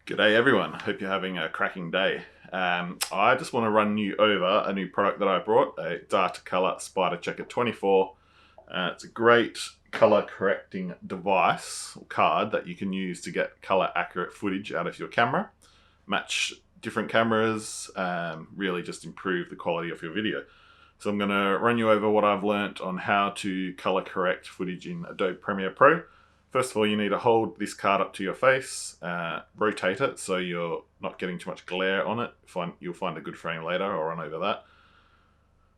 G'day everyone, hope you're having a cracking day. I just want to run you over a new product that I brought, a Datacolor SpyderCHECKR 24. It's a great color correcting device or card that you can use to get color accurate footage out of your camera, match different cameras, really just improve the quality of your video. So I'm going to run you over what I've learnt on how to color correct footage in Adobe Premiere Pro. First of all, you need to hold this card up to your face, rotate it so you're not getting too much glare on it. You'll find a good frame later. I'll run over that.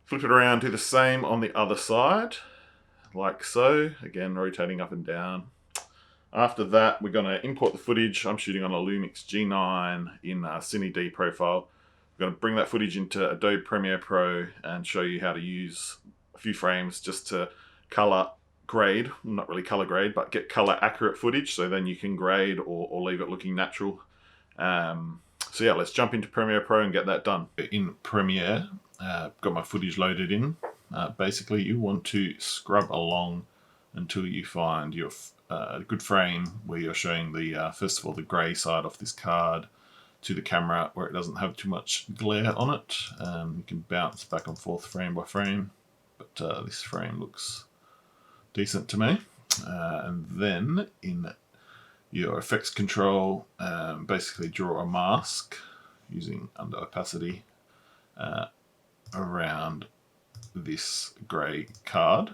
Flip it around, do the same on the other side, like so. Again, rotating up and down. After that, we're going to import the footage. I'm shooting on a Lumix G9 in Cine D profile. We're going to bring that footage into Adobe Premiere Pro and show you how to use a few frames just to color grade, not really color grade, but get color accurate footage, so then you can grade or leave it looking natural. So yeah, let's jump into Premiere Pro and get that done. In Premiere, got my footage loaded in. Basically, you want to scrub along until you find your good frame where you're showing the first of all the grey side of this card to the camera where it doesn't have too much glare on it. You can bounce back and forth frame by frame, but this frame looks decent to me. And then in your effects control, basically draw a mask using under opacity around this grey card.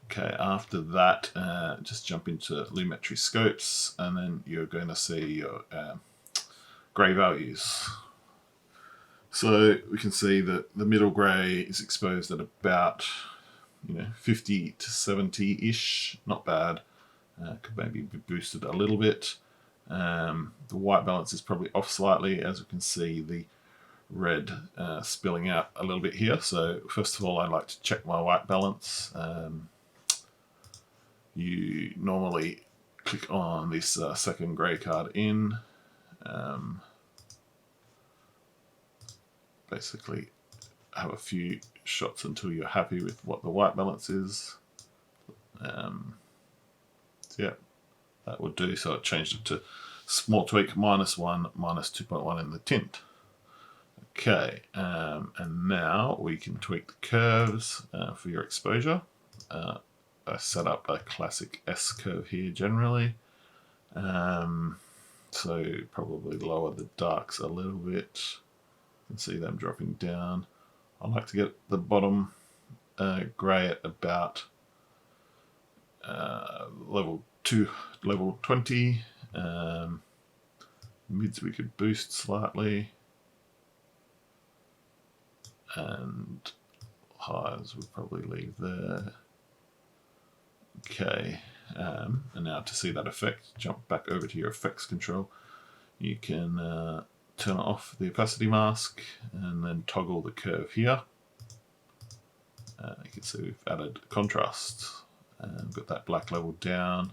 Okay, after that, just jump into Lumetri Scopes, and then you're going to see your grey values. So we can see that the middle grey is exposed at about 50 to 70-ish, not bad. Could maybe be boosted a little bit. The white balance is probably off slightly, as we can see the red spilling out a little bit here. So first of all, I like to check my white balance. You normally click on this second grey card in. Basically have a few shots until you're happy with what the white balance is. So yeah, that would do. So I changed it to small tweak -1, -2.1 in the tint. Okay, and now we can tweak the curves for your exposure. I set up a classic S curve here generally. So probably lower the darks a little bit. You can see them dropping down. I like to get the bottom grey at about level 20. Mids we could boost slightly, and highs we'll probably leave there. Okay, and now to see that effect, jump back over to your effects control. You can turn off the opacity mask and then toggle the curve here. You can see we've added contrast and got that black level down.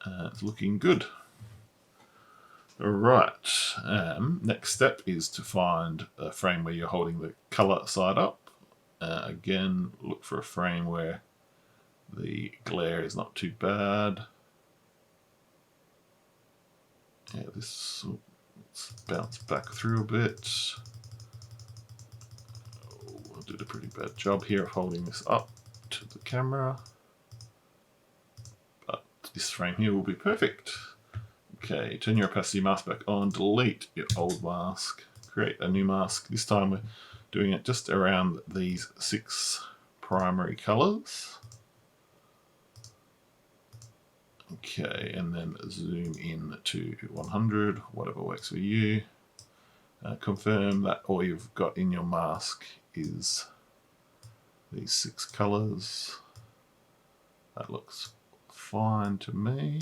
It's looking good. Alright, next step is to find a frame where you're holding the color side up. Again, look for a frame where the glare is not too bad. Yeah, let's bounce back through a bit. I did a pretty bad job here of holding this up to the camera, but this frame here will be perfect. Okay, turn your opacity mask back on, delete your old mask, create a new mask. This time we're doing it just around these 6 primary colors. Okay, and then zoom in to 100, whatever works for you. Confirm that all you've got in your mask is these 6 colors. That looks fine to me.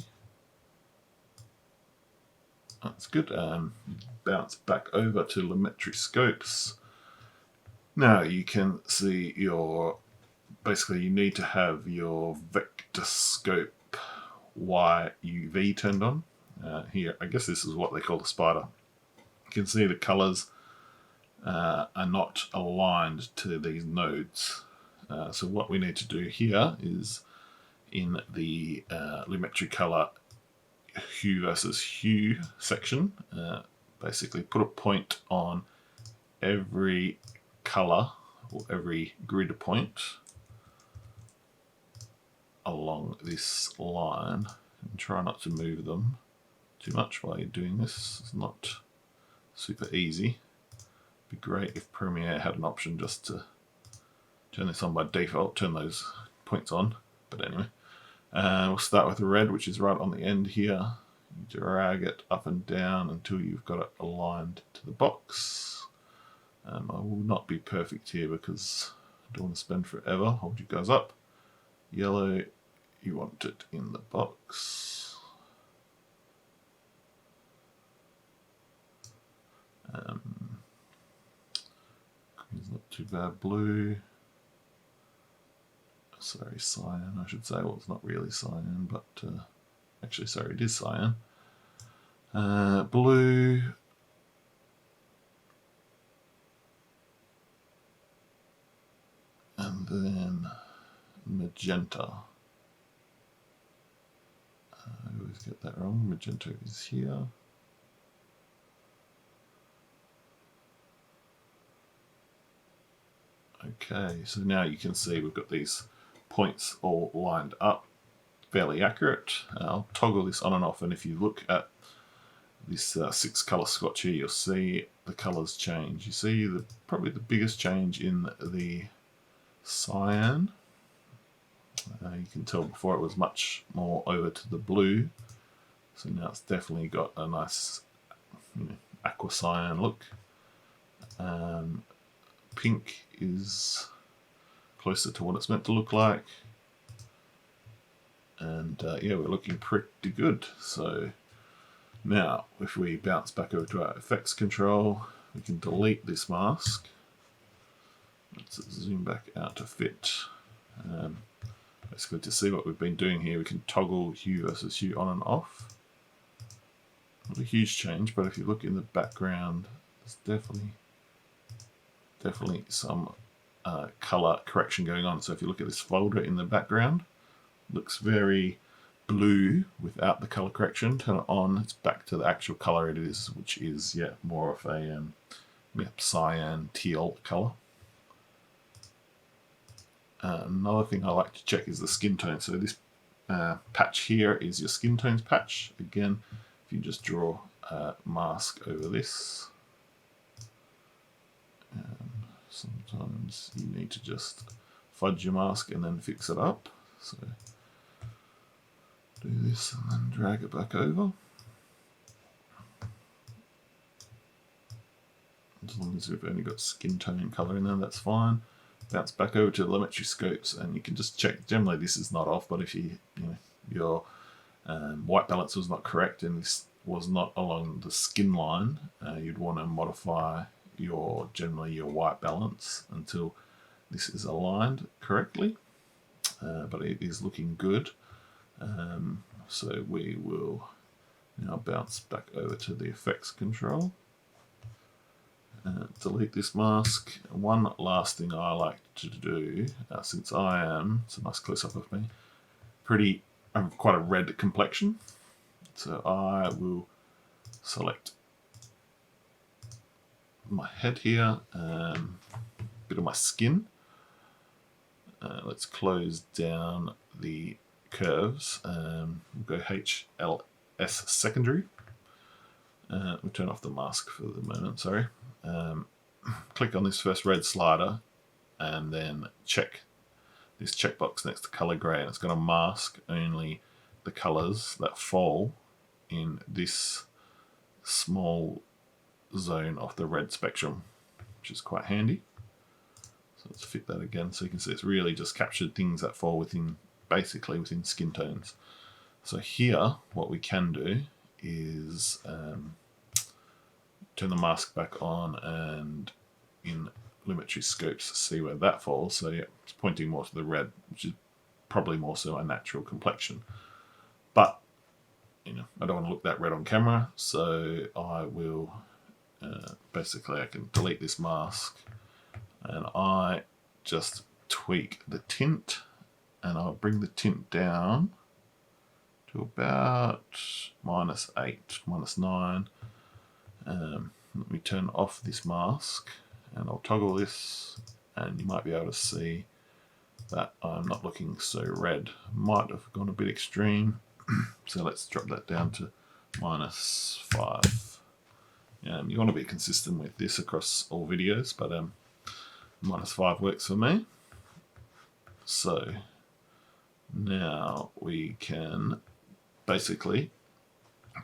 That's good. Bounce back over to Lumetri Scopes. Now you can see basically you need to have your vector scope YUV turned on. Here, I guess this is what they call the spider. You can see the colors are not aligned to these nodes. So what we need to do here is in the Lumetri color hue versus hue section. Basically put a point on every color or every grid point along this line, and try not to move them too much while you're doing this. It's not super easy. It'd be great if Premiere had an option just to turn this on by default, turn those points on. But anyway, we'll start with the red, which is right on the end here. You drag it up and down until you've got it aligned to the box. I will not be perfect here because I don't want to spend forever. Hold you guys up. Yellow, you want it in the box. Green's not too bad. Blue, sorry, cyan I should say. Well, it's not really cyan, but actually, sorry, it is cyan. Blue, and then magenta. I always get that wrong. Magenta is here. Okay, so now you can see we've got these points all lined up, fairly accurate. I'll toggle this on and off, and if you look at this 6-color swatch here, you'll see the colors change. You see probably the biggest change in the cyan. You can tell before it was much more over to the blue, so now it's definitely got a nice aqua cyan look. Pink is closer to what it's meant to look like, and yeah, we're looking pretty good. So now if we bounce back over to our effects control, we can delete this mask. Let's zoom back out to fit. Basically, to see what we've been doing here, we can toggle hue versus hue on and off. Not a huge change, but if you look in the background, there's definitely some color correction going on. So if you look at this folder in the background, it looks very blue without the color correction. Turn it on, it's back to the actual color it is, which is more of a cyan teal color. Another thing I like to check is the skin tone. So this patch here is your skin tones patch. Again, if you just draw a mask over this, sometimes you need to just fudge your mask and then fix it up. So do this and then drag it back over. As long as we've only got skin tone and color in there, that's fine. Bounce back over to the Lumetri Scopes, and you can just check. Generally, this is not off, but if your white balance was not correct and this was not along the skin line, you'd want to modify generally your white balance until this is aligned correctly. But it is looking good. So we will now bounce back over to the effects control. Delete this mask. One last thing I like to do, since it's a nice close-up of me, I have quite a red complexion, so I will select my head here, bit of my skin. Let's close down the curves. We'll go HLS secondary. We'll turn off the mask for the moment, sorry. Click on this first red slider and then check this checkbox next to color gray, and it's going to mask only the colors that fall in this small zone of the red spectrum, which is quite handy. So let's fit that again so you can see it's really just captured things that fall basically within skin tones. So here what we can do is turn the mask back on, and in Lumetri Scopes see where that falls. So yeah, it's pointing more to the red, which is probably more so a natural complexion. But I don't want to look that red on camera, so I will basically I can delete this mask, and I just tweak the tint, and I'll bring the tint down to about -8, -9. Let me turn off this mask and I'll toggle this, and you might be able to see that I'm not looking so red. Might have gone a bit extreme. So let's drop that down to -5. You want to be consistent with this across all videos, but -5 works for me. So now we can basically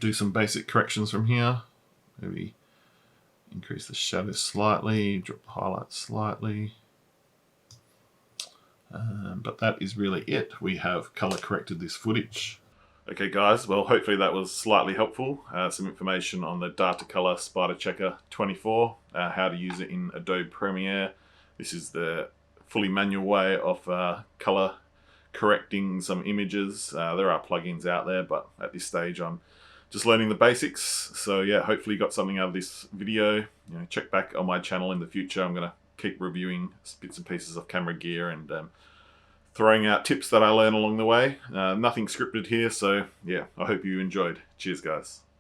do some basic corrections from here. Maybe increase the shadow slightly, drop the highlights slightly. But that is really it. We have color corrected this footage. Okay guys, well hopefully that was slightly helpful. Some information on the Datacolor SpyderCHECKR 24, how to use it in Adobe Premiere. This is the fully manual way of color correcting some images. There are plugins out there, but at this stage I'm just learning the basics. So yeah, hopefully you got something out of this video. Check back on my channel in the future. I'm going to keep reviewing bits and pieces of camera gear and throwing out tips that I learn along the way. Nothing scripted here, so yeah, I hope you enjoyed. Cheers guys.